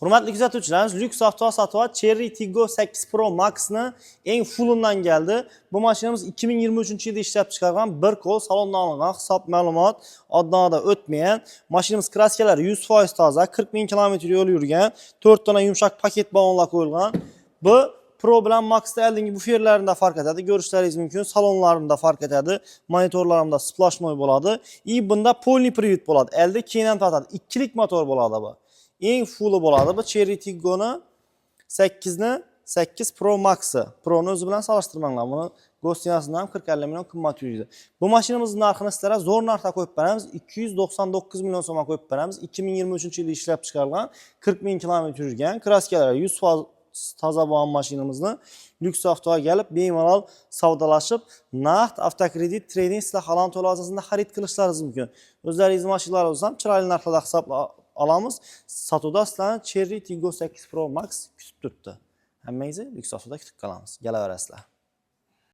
Hurmatli kuzatuvchilarimiz, Lux Avto Satova Cherry Tiggo 8 Pro Max'ni eng fullundan geldi. Bu mashinamiz 2023-yilda ishlab chiqargan, bir qo'l salondan olingan, hisob ma'lumot odamda o'tmagan. Mashinamiz kraskalari 100% toza, 40 000 km yo'l yurgan, 4 tona yumshoq paket balonlar qo'yilgan. Bu Pro bilan Max'da oldingi buferlarida farq etadi. Ko'rishlaringiz mumkin. Salonlarimda farq etadi. Monitorlarimda splashmoy bo'ladi. Bunda polni привод bo'ladi. Elde keyin tortadi. Ikkilik motor bo'ladi bu. Eng fulli bo'ladi bu Cherry Tiggo'ni 8 Pro Max'i. Pro'ni o'zi bilan solishtirmanglar. Buni go'stinasidan ham 40-50 million qimmat yuradi. Bu mashinamizning narxini sizlarga zo'r narxda qo'yib beramiz. 299 million so'mga qo'yib beramiz. 2023-yilda ishlab chiqarilgan, 40 000 km yurgan, kraskalari 100% toza bo'lgan mashinamizni Lux Avtoga kelib bemalol savdolashib, naqd avtokredit trading sizlar halol to'lov asosida xarid qilishlaringiz mumkin. O'zlaringiz mashinalaringizni ham chiroyli narxlarda hisoblab olamiz. Sotuvda sizlarni Cherry Tiggo 8 Pro Max kutib turibdi. Hammangizni Lux Avtoda kutib qolamiz. Kelaverasizlar.